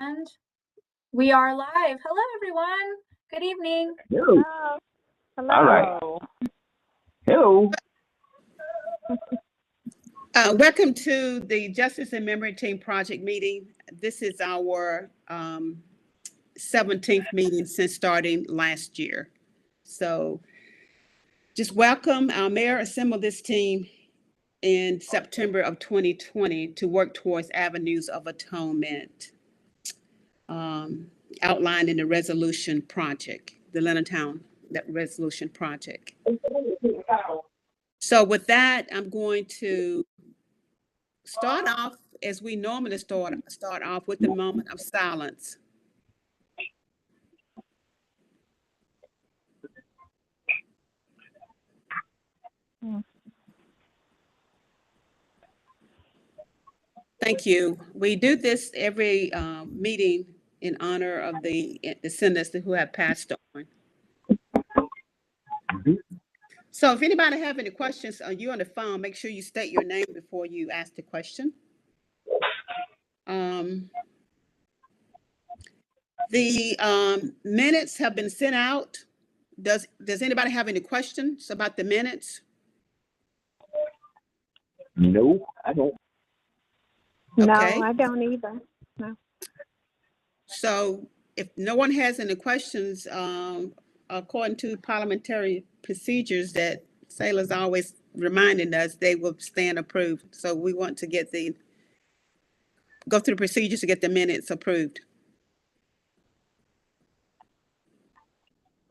And we are live. Hello, everyone. Good evening. Hello. Hello. All right. Hello. Welcome to the Justice and Memory Team Project meeting. This is our 17th meeting since starting last year. So just welcome. Our mayor assembled this team in September of 2020 to work towards avenues of atonement outlined in the resolution project, the Leonardtown resolution project. So with that, I'm going to start off as we normally start off with the moment of silence. Thank you. We do this every meeting in honor of the descendants who have passed on. So if anybody have any questions, you on the phone, make sure you state your name before you ask the question. The minutes have been sent out. Does anybody have any questions about the minutes? No, I don't. Okay. No, I don't either. No. So if no one has any questions, according to parliamentary procedures that Sailor's always reminding us, they will stand approved. So we want to go through the procedures to get the minutes approved.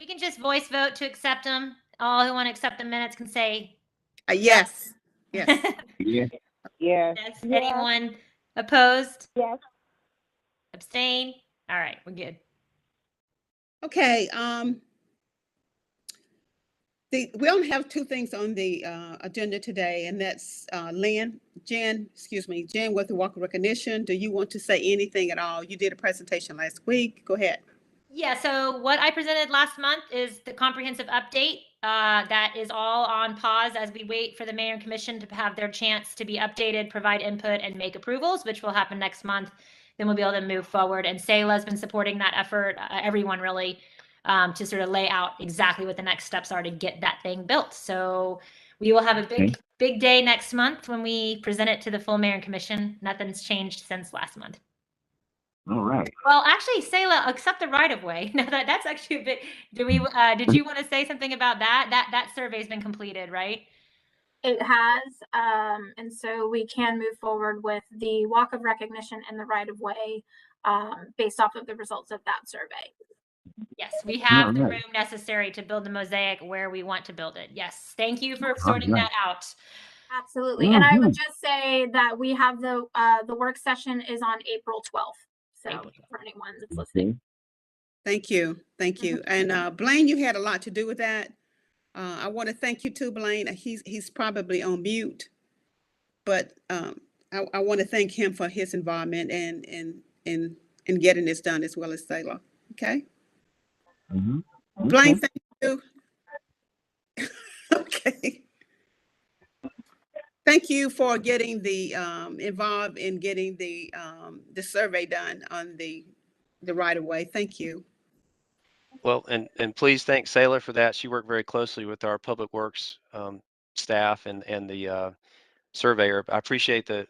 We can just voice vote to accept them. All who want to accept the minutes can say Yes. Yes. Yeah. Yes. yes. Anyone opposed? Yes. Abstain? All right, we're good. Okay. We only have two things on the agenda today, and that's Jen with the Walker recognition. Do you want to say anything at all? You did a presentation last week. Go ahead. Yeah, so what I presented last month is the comprehensive update that is all on pause as we wait for the mayor and commission to have their chance to be updated, provide input, and make approvals, which will happen next month. Then we'll be able to move forward. And SELA has been supporting that effort, everyone really, to sort of lay out exactly what the next steps are to get that thing built. So we will have a big day next month when we present it to the full mayor and commission. Nothing's changed since last month. All right. Well, actually, Selah, accept the right of way. No, that's actually a bit. Did you want to say something about that? That survey's been completed, right? It has, and so we can move forward with the walk of recognition and the right of way based off of the results of that survey. Yes, we have the room necessary to build the mosaic where we want to build it. Yes, thank you for sorting that out. Absolutely, and I would just say that we have the work session is on April 12th. So for anyone that's listening. Thank you. And Blaine, you had a lot to do with that. I want to thank you too, Blaine. He's probably on mute, but I want to thank him for his involvement in getting this done, as well as Sailor. Okay. Mm-hmm. Blaine, thank you. Okay. Thank you for getting the involved in getting the survey done on the right of way. Thank you. Well, and please thank Sailor for that. She worked very closely with our public works staff and the surveyor. I appreciate the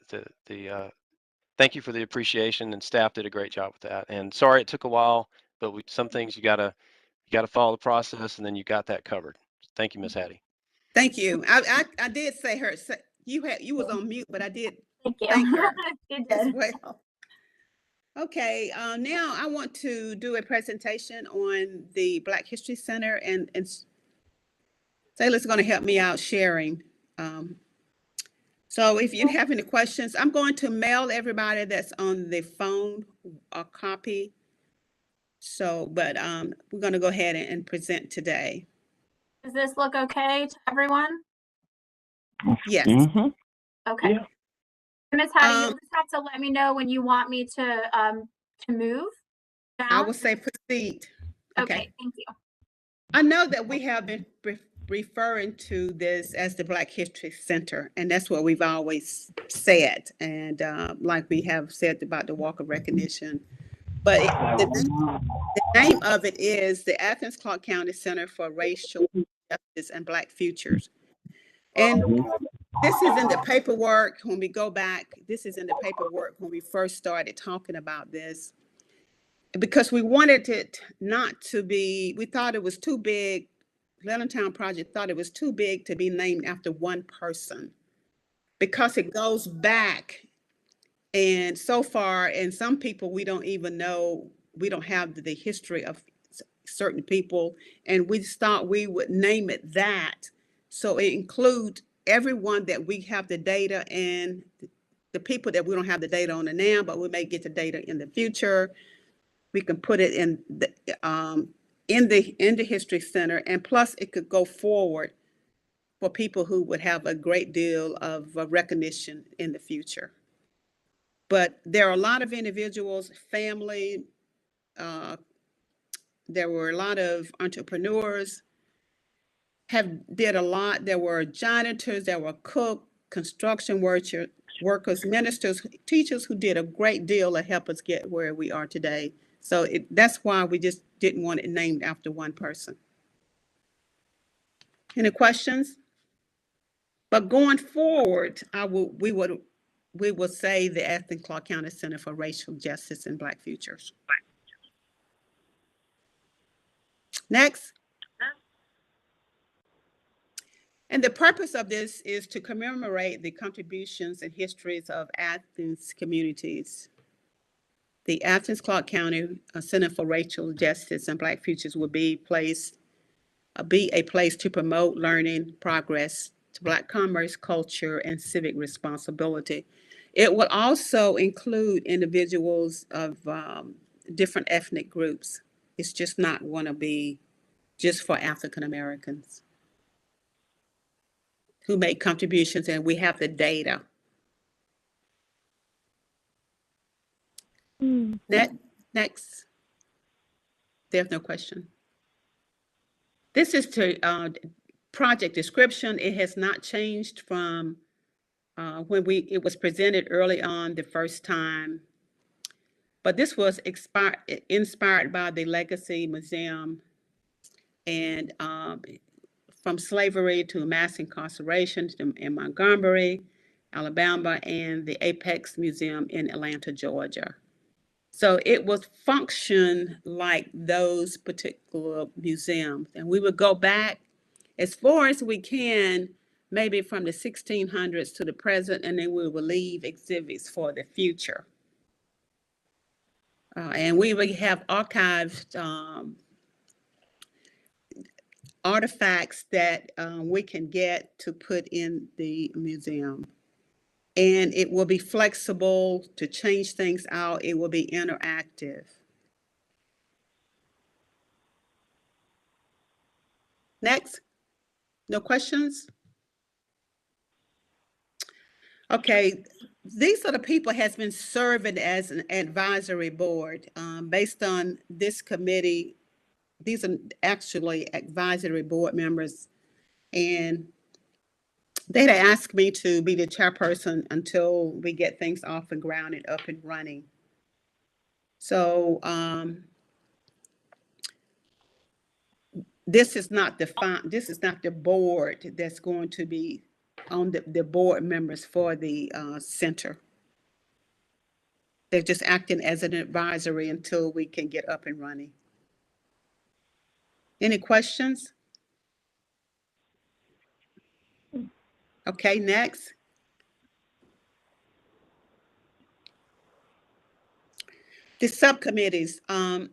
thank you for the appreciation, and staff did a great job with that. And sorry it took a while, but some things you gotta follow the process, and then you got that covered. Thank you, Ms. Hattie. Thank you. I did say her. You was on mute, but I did thank her as well. Okay, now I want to do a presentation on the Black History Center, and Sailor's going to help me out sharing. So if you have any questions, I'm going to mail everybody that's on the phone a copy. So, but we're going to go ahead and present today. Does this look okay to everyone? Yes. Mm-hmm. Okay. Yeah. Ms. Hattie, you'll just have to let me know when you want me to move down. I will say proceed. Okay, thank you. I know that we have been referring to this as the Black History Center, and that's what we've always said. And like we have said about the Walk of Recognition, But the name of it is the Athens-Clarke County Center for Racial Justice and Black Futures. And this is in the paperwork when we go back. This is in the paperwork when we first started talking about this, because we wanted it not to be, we thought it was too big. Town Project thought it was too big to be named after one person, because it goes back. And so far, and some people we don't even know, we don't have the history of certain people, and we just thought we would name it that. So it includes everyone that we have the data, and the people that we don't have the data on now, but we may get the data in the future. We can put it in the History Center, and plus it could go forward for people who would have a great deal of recognition in the future. But there are a lot of individuals, family, there were a lot of entrepreneurs did a lot. There were janitors, there were cooks, construction workers, ministers, teachers who did a great deal to help us get where we are today. So that's why we just didn't want it named after one person. Any questions? But going forward, we will say the Athens-Clarke County Center for Racial Justice and Black Futures. Next. And the purpose of this is to commemorate the contributions and histories of Athens communities. The Athens-Clarke County Center for Racial Justice and Black Futures will be a place to promote learning, progress, to Black commerce, culture, and civic responsibility. It will also include individuals of different ethnic groups. It's just not going to be just for African Americans who make contributions, and we have the data. Next. There's no question. This is to project description. It has not changed from when it was presented early on the first time. But this was inspired by the Legacy Museum, and from slavery to mass incarceration in Montgomery, Alabama, and the Apex Museum in Atlanta, Georgia. So it would function like those particular museums. And we would go back as far as we can, maybe from the 1600s to the present, and then we will leave exhibits for the future. And we would have archived artifacts that we can get to put in the museum. And it will be flexible to change things out. It will be interactive. Next. No questions? Okay, these are the people has been serving as an advisory board based on this committee. These are actually advisory board members, and they had asked me to be the chairperson until we get things off the ground and up and running. So this is not the board that's going to be on the board members for the center. They're just acting as an advisory until we can get up and running. Any questions? Okay, next. The subcommittees. I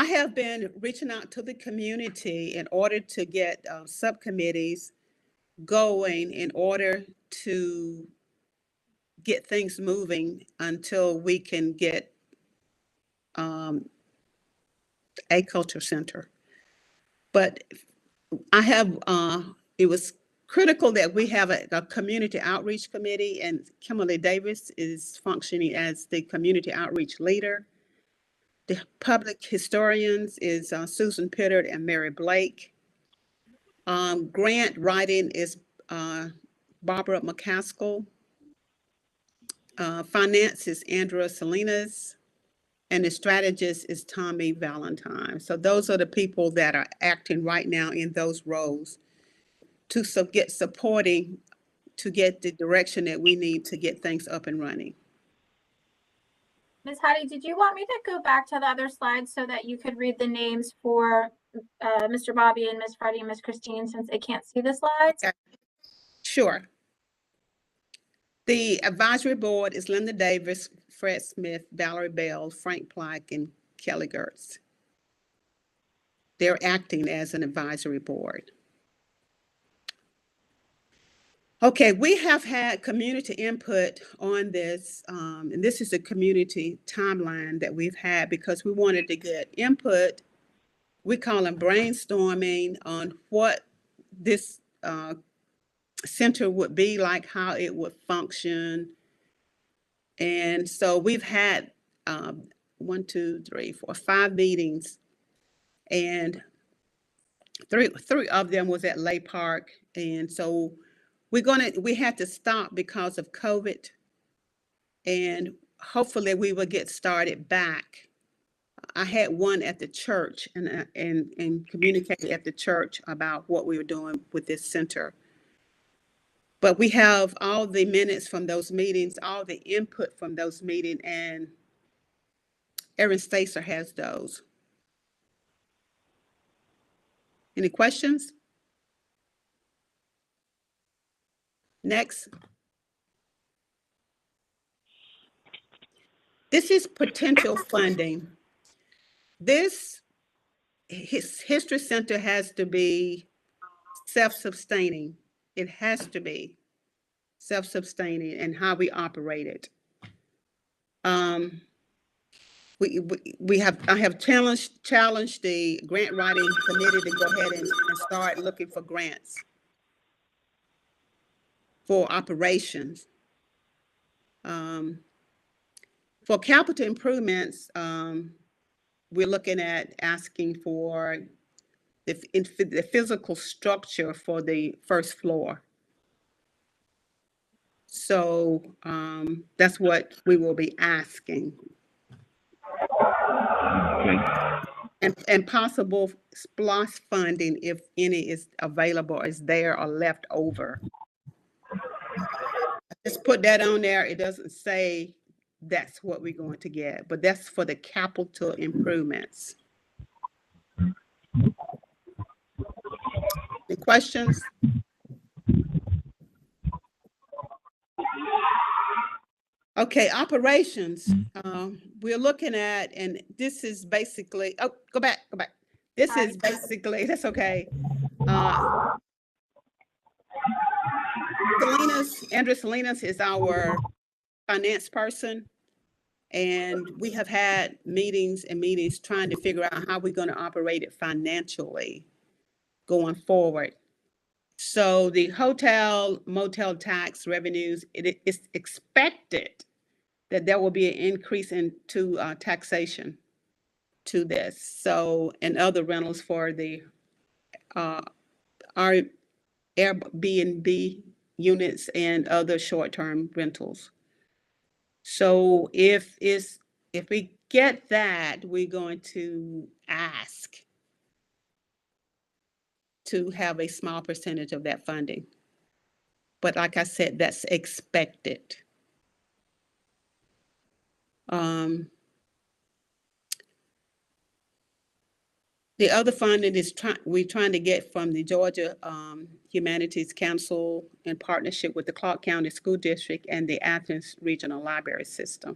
have been reaching out to the community in order to get subcommittees going in order to get things moving until we can get a culture center. But I have, it was critical that we have a community outreach committee, and Kimberly Davis is functioning as the community outreach leader. The public historians is Susan Pittard and Mary Blake. Grant writing is Barbara McCaskill. Finance is Andrea Salinas. and the strategist is Tommy Valentine. So those are the people that are acting right now in those roles to get supporting, to get the direction that we need to get things up and running. Ms. Hattie, did you want me to go back to the other slides so that you could read the names for Mr. Bobby and Ms. Freddie and Ms. Christine, since they can't see the slides? Sure. The advisory board is Linda Davis, Fred Smith, Valerie Bell, Frank Plack, and Kelly Gertz. They're acting as an advisory board. Okay, we have had community input on this, and this is a community timeline that we've had because we wanted to get input. We call them brainstorming on what this center would be like, how it would function. And so we've had 1, 2, 3, 4, 5 meetings, and three of them was at Lay Park. And so we had to stop because of COVID, and hopefully we will get started back. I had one at the church and communicated at the church about what we were doing with this center. But we have all the minutes from those meetings, all the input from those meetings, and Erin Stacer has those. Any questions? Next. This is potential funding. This History Center has to be self-sustaining. It has to be self-sustaining in how we operate it. I have challenged the grant writing committee to go ahead and start looking for grants for operations. For capital improvements, we're looking at asking for the physical structure for the first floor. So that's what we will be asking. Okay. And possible SPLOST funding, if any is available, is there or left over. Just put that on there. It doesn't say that's what we're going to get, but that's for the capital improvements. Any questions? Okay, operations. We're looking at, and this is basically, oh, go back. This is basically, that's okay. Andrea Salinas is our finance person. And we have had meetings trying to figure out how we're going to operate it financially going forward. So the hotel motel tax revenues, it is expected that there will be an increase into taxation to this. So, and other rentals for the our Airbnb units and other short-term rentals. So if we get that, we're going to ask to have a small percentage of that funding. But like I said, that's expected. The other funding is we're trying to get from the Georgia Humanities Council in partnership with the Clarke County School District and the Athens Regional Library System,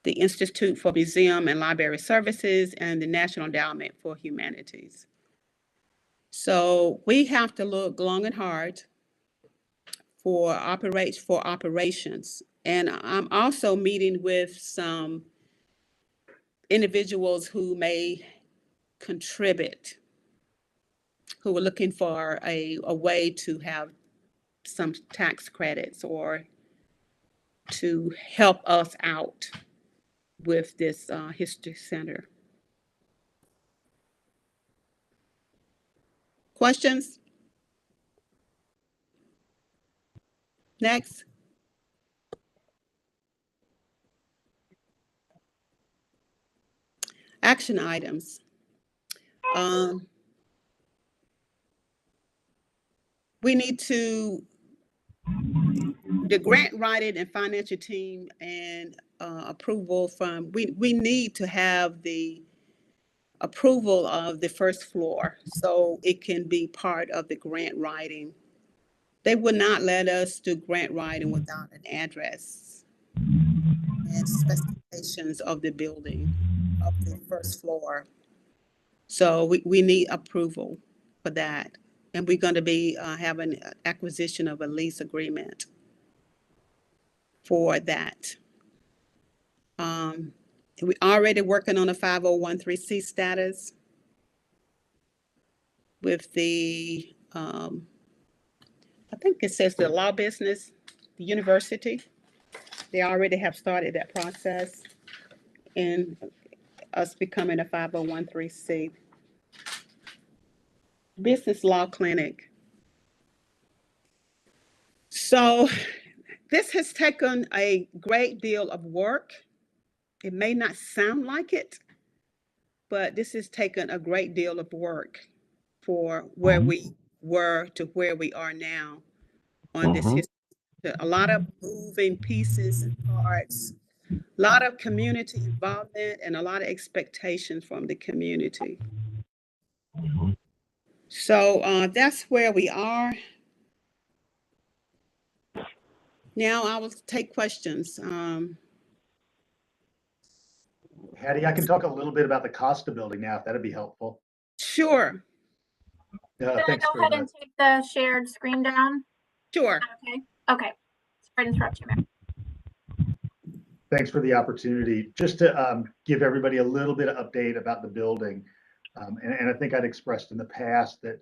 the Institute for Museum and Library Services, and the National Endowment for Humanities. So we have to look long and hard for operations. And I'm also meeting with some individuals who may contribute, who are looking for a way to have some tax credits or to help us out with this History Center. Questions? Next. Action items. We need to, the grant writing and financial team and approval from, we need to have the approval of the first floor so it can be part of the grant writing. They would not let us do grant writing without an address and specifications of the building, of the first floor. So we need approval for that. And we're going to be having acquisition of a lease agreement for that. We're already working on a 5013C status with the, I think it says the law business, the university. They already have started that process in us becoming a 5013C. Business law clinic. So this has taken a great deal of work. It may not sound like it, but this has taken a great deal of work for where we were to where we are now on this history. A lot of moving pieces and parts, a lot of community involvement, and a lot of expectations from the community. So that's where we are. Now I will take questions. Hattie, I can talk a little bit about the cost of building now, if that'd be helpful. Sure. Thanks go ahead and take the shared screen down. Sure. Okay. Sorry to interrupt you, Mayor. Thanks for the opportunity. Just to give everybody a little bit of update about the building. And I think I'd expressed in the past that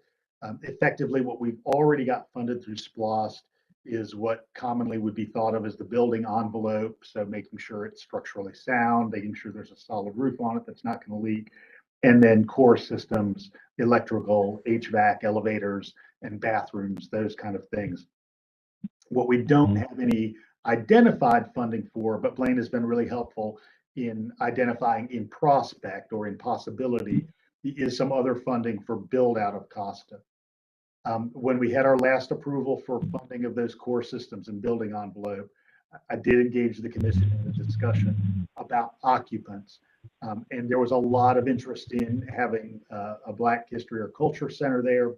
effectively what we've already got funded through SPLOST is what commonly would be thought of as the building envelope. So making sure it's structurally sound, making sure there's a solid roof on it that's not going to leak. And then core systems, electrical, HVAC, elevators, and bathrooms, those kind of things. What we don't have any identified funding for, but Blaine has been really helpful in identifying in prospect or in possibility, is some other funding for build out of Costa. When we had our last approval for funding of those core systems and building envelope, I did engage the commission in a discussion about occupants. And there was a lot of interest in having a Black History or Culture Center there.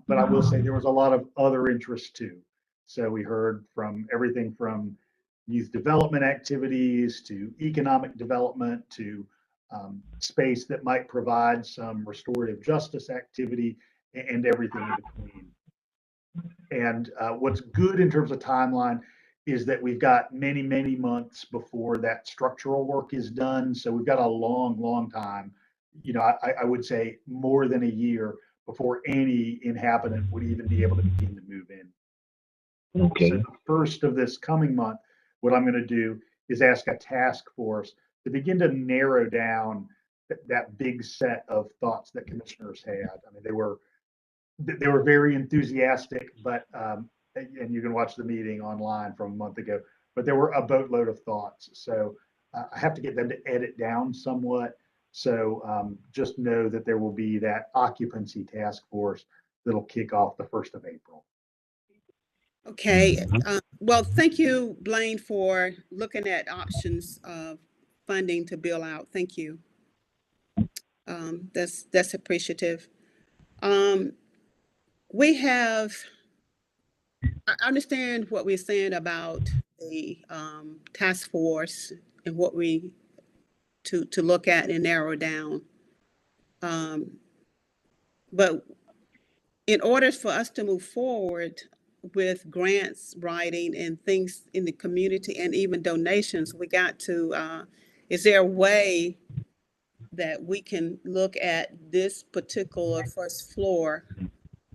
But I will say there was a lot of other interest too. So we heard from everything from youth development activities to economic development to space that might provide some restorative justice activity and everything in between. And what's good in terms of timeline is that we've got many, many months before that structural work is done. So we've got a long, long time. You know, I would say more than a year before any inhabitant would even be able to begin to move in. Okay. So the first of this coming month, what I'm going to do is ask a task force to begin to narrow down that big set of thoughts that commissioners had. I mean, they were very enthusiastic, but and you can watch the meeting online from a month ago, but there were a boatload of thoughts. So I have to get them to edit down somewhat. So just know that there will be that occupancy task force that'll kick off the 1st of April. Okay. Well, thank you, Blaine, for looking at options of funding to build out. Thank you. That's appreciative. We have, I understand what we're saying about the task force and what we to look at and narrow down. But in order for us to move forward with grants writing and things in the community and even donations, we got to, is there a way that we can look at this particular first floor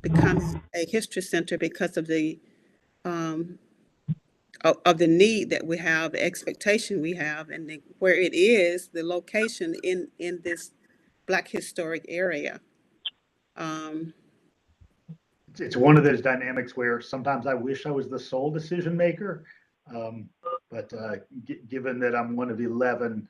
becoming a history center because of the need that we have, the expectation we have, and where it is, the location in this Black historic area. It's one of those dynamics where sometimes I wish I was the sole decision maker, but given that I'm one of 11,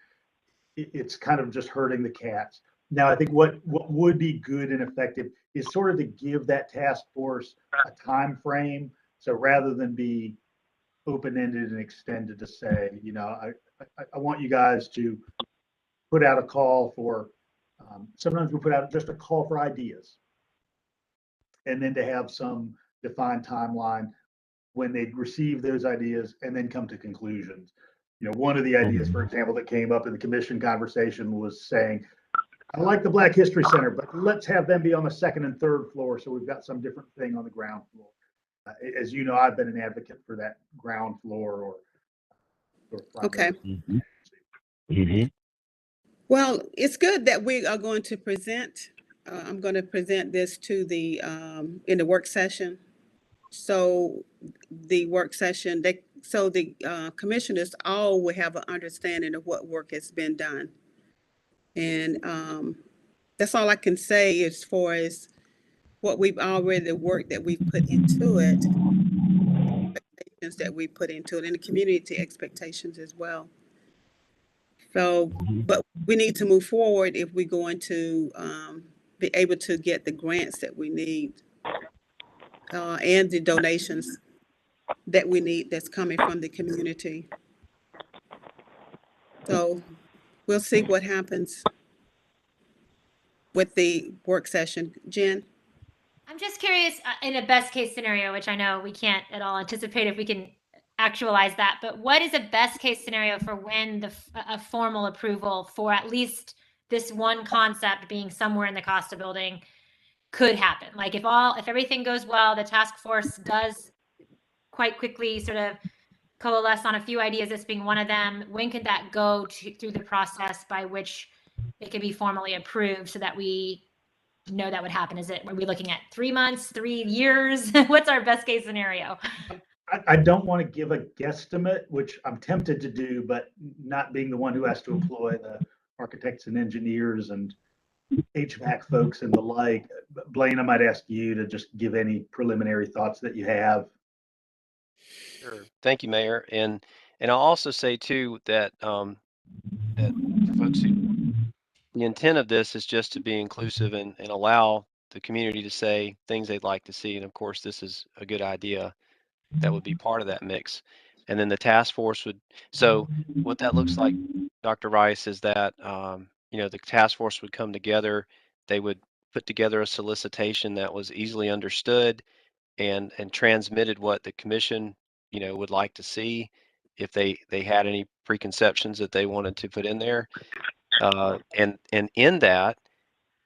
it's kind of just hurting the cats. Now, I think what would be good and effective is sort of to give that task force a time frame. So rather than be open-ended and extended, to say, you know, I want you guys to put out a call for, sometimes we put out just a call for ideas. And then to have some defined timeline when they receive those ideas and then come to conclusions. You know, one of the ideas, for example, that came up in the commission conversation was saying, I like the Black History Center, but let's have them be on the second and third floor. So we've got some different thing on the ground floor. As you know, I've been an advocate for that ground floor or Okay. Mm-hmm. Mm-hmm. Well, it's good that we are going to present. I'm going to present this to the in the work session. So the work session, so the commissioners all will have an understanding of what work has been done. And that's all I can say as far as what we've already, the work that we've put into it, expectations that we put into it, and the community expectations as well. So, but we need to move forward if we're going to be able to get the grants that we need and the donations that we need that's coming from the community. So we'll see what happens with the work session. Jen? I'm just curious, in a best case scenario, which I know we can't at all anticipate if we can actualize that, but what is a best case scenario for when a formal approval for at least this one concept being somewhere in the cost of building could happen? Like if everything goes well, the task force does quite quickly sort of coalesce on a few ideas, this being one of them, when could that go through the process by which it could be formally approved so that we know that would happen? Are we looking at 3 months, 3 years? What's our best case scenario? I don't want to give a guesstimate, which I'm tempted to do, but not being the one who has to employ the architects and engineers and HVAC folks and the like. Blaine, I might ask you to just give any preliminary thoughts that you have. Sure. Thank you, Mayor. And I'll also say too that that for folks who, the intent of this is just to be inclusive and allow the community to say things they'd like to see. And of course, this is a good idea that would be part of that mix. And then the task force would, so what that looks like, Dr. Rice, is that, you know, the task force would come together. They would put together a solicitation that was easily understood and transmitted what the commission, you know, would like to see if they had any preconceptions that they wanted to put in there. And in that,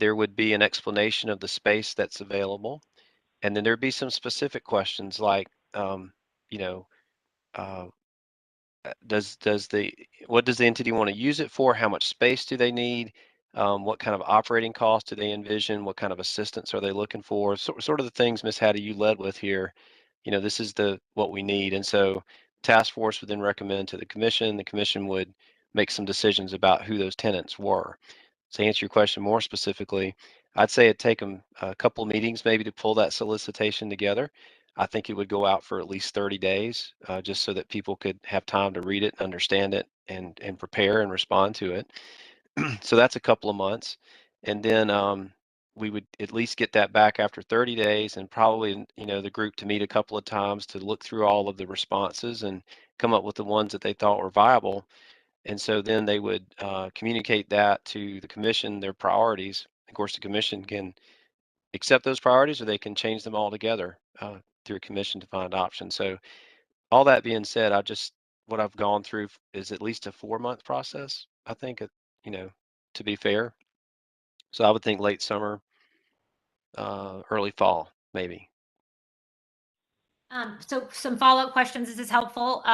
there would be an explanation of the space that's available. And then there'd be some specific questions like, you know, uh, what does the entity want to use it for? How much space do they need? What kind of operating costs do they envision? What kind of assistance are they looking for? Sort of the things, Ms. Hattie, you led with here. You know, this is what we need. And so task force would then recommend to the commission. The commission would make some decisions about who those tenants were. To answer your question more specifically, I'd say it'd take them a couple of meetings maybe to pull that solicitation together. I think it would go out for at least 30 days, just so that people could have time to read it, understand it, and prepare and respond to it. So that's a couple of months. And then we would at least get that back after 30 days, and probably, you know, the group to meet a couple of times to look through all of the responses and come up with the ones that they thought were viable. And so then they would communicate that to the commission, their priorities. Of course, the commission can accept those priorities or they can change them altogether through a commission defined option. So all that being said, what I've gone through is at least a 4-month process, I think, you know, to be fair. So I would think late summer, early fall, maybe. So some follow-up questions. This is helpful.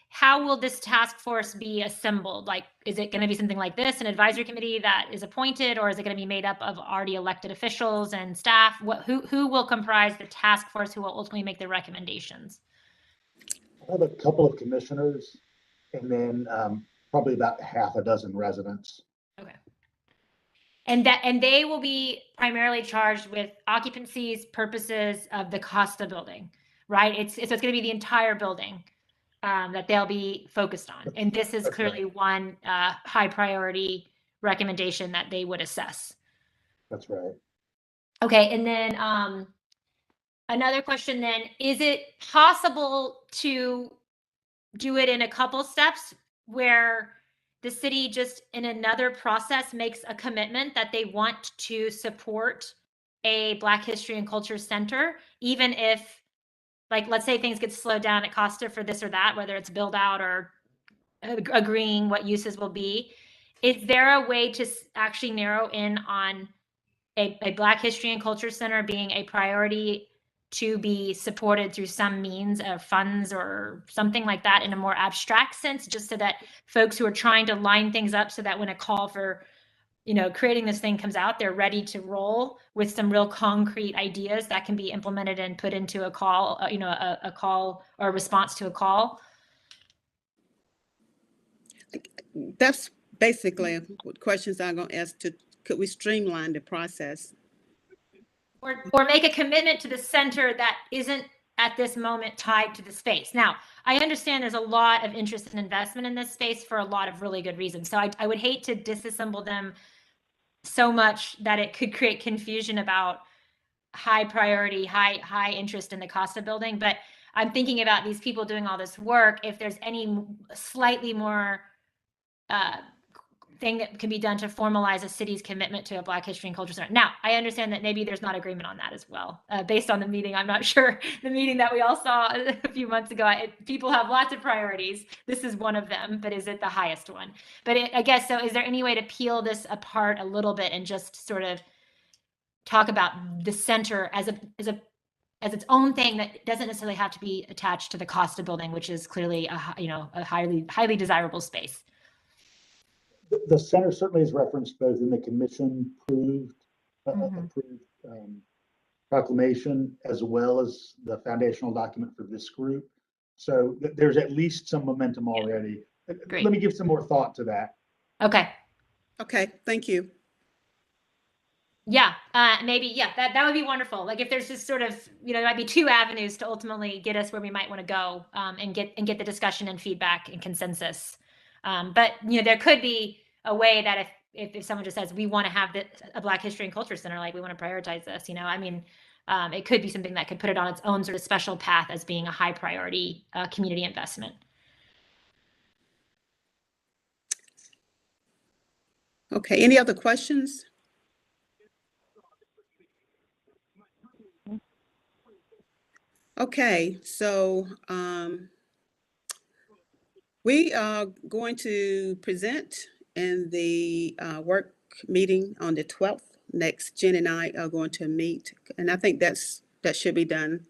How will this task force be assembled? Like, is it going to be something like this, an advisory committee that is appointed, or is it going to be made up of already elected officials and staff? Who will comprise the task force who will ultimately make the recommendations? I have a couple of commissioners and then probably about half a dozen residents. Okay. And they will be primarily charged with occupancies, purposes of the cost of building, right? It's going to be the entire building. that they'll be focused on. And this is That's clearly one high priority recommendation that they would assess. That's right. Okay, and then another question then, is it possible to do it in a couple steps where the city just in another process makes a commitment that they want to support a Black History and Culture Center, even if, like, let's say things get slowed down at Costa for this or that, whether it's build out or agreeing what uses will be. Is there a way to actually narrow in on a Black History and Culture Center being a priority to be supported through some means of funds or something like that in a more abstract sense, just so that folks who are trying to line things up so that when a call for, you know, creating this thing comes out, they're ready to roll with some real concrete ideas that can be implemented and put into a call, you know, a call or a response to a call? That's basically what questions I'm going to ask to, could we streamline the process? Or make a commitment to the center that isn't at this moment tied to the space. Now, I understand there's a lot of interest and investment in this space for a lot of really good reasons. So I would hate to disassemble them so much that it could create confusion about high priority, high interest in the Costa building. But I'm thinking about these people doing all this work. If there's any slightly more thing that can be done to formalize a city's commitment to a Black History and Culture Center. Now, I understand that maybe there's not agreement on that as well. Based on the meeting, I'm not sure. The meeting that we all saw a few months ago, people have lots of priorities. This is one of them, but is it the highest one? But I guess, so is there any way to peel this apart a little bit and just sort of talk about the center as its own thing that doesn't necessarily have to be attached to the Costa building, which is clearly a highly desirable space? The center certainly is referenced both in the commission approved proclamation as well as the foundational document for this group. So there's at least some momentum already. Great. Let me give some more thought to that. Okay. Okay, thank you. Yeah, maybe, yeah, that would be wonderful. Like if there's just sort of, you know, there might be two avenues to ultimately get us where we might want to go, and get the discussion and feedback and consensus. But you know, there could be a way that if someone just says we want to have a Black History and Culture Center, like we want to prioritize this, you know, I mean, it could be something that could put it on its own sort of special path as being a high priority community investment. Okay, any other questions? Okay, so we are going to present in the work meeting on the 12th. Next, Jen and I are going to meet, and I think that should be done.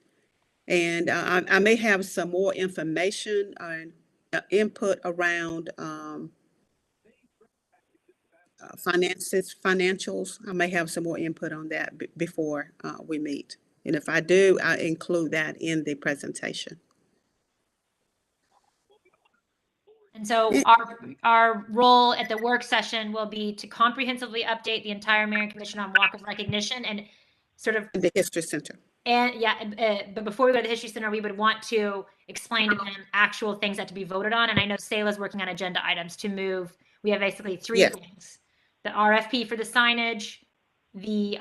And I may have some more information and input around financials. I may have some more input on that before we meet. And if I do, I include that in the presentation. And so our role at the work session will be to comprehensively update the entire Mayor and Commission on Walk of Recognition and sort of The History Center. And yeah, but before we go to the History Center, we would want to explain to them actual things that to be voted on. And I know Sayla's working on agenda items to move. We have basically three things: the RFP for the signage, the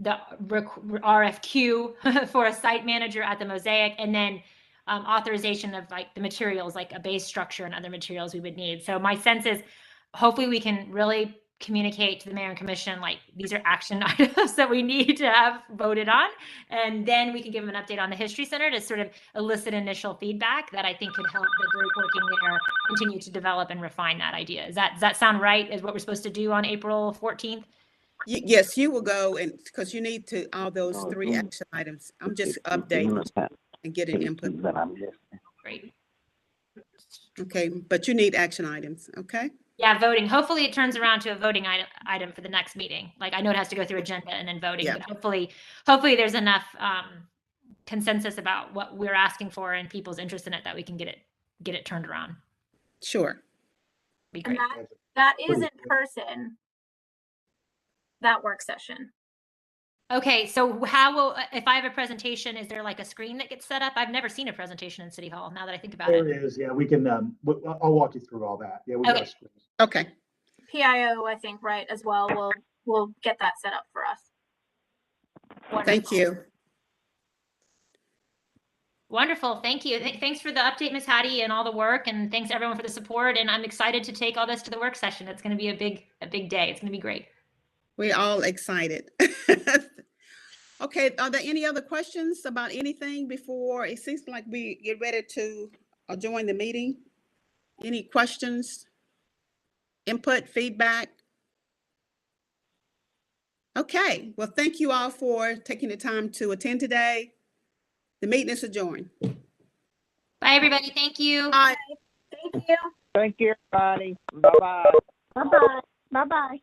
RFQ for a site manager at the Mosaic, and then authorization of like the materials, like a base structure and other materials we would need. So my sense is hopefully we can really communicate to the Mayor and Commission, like these are action items that we need to have voted on. And then we can give them an update on the History Center to sort of elicit initial feedback that I think could help the group working there continue to develop and refine that idea. Does that sound right? Is what we're supposed to do on April 14th? Yes, you will go, and because you need to all those three action items. I'm just updating and getting input. Great. Okay, but you need action items, okay? Yeah, voting. Hopefully it turns around to a voting item for the next meeting. Like I know it has to go through agenda and then voting, but hopefully there's enough consensus about what we're asking for and people's interest in it that we can get it turned around. Sure. Be great. And that is in person, that work session. Okay, so how will, if I have a presentation, is there like a screen that gets set up? I've never seen a presentation in City Hall, now that I think about There it. is, yeah, we can, I'll walk you through all that. Yeah, we've got a Okay. screen. Okay, PIO, I think, right, as well. We'll get that set up for us. thank Wonderful. you. Wonderful, thank you. Thanks for the update, Ms. Hattie, and all the work, and thanks everyone for the support, and I'm excited to take all this to the work session. It's gonna be a big day. It's gonna be great. We're all excited. Okay, are there any other questions about anything before it seems like we get ready to join the meeting? Any questions? Input, feedback? Okay, well, thank you all for taking the time to attend today. The meeting is adjourned. Bye, everybody. Thank you. Bye. Thank you. Thank you, everybody. Bye-bye. Bye-bye. Bye-bye.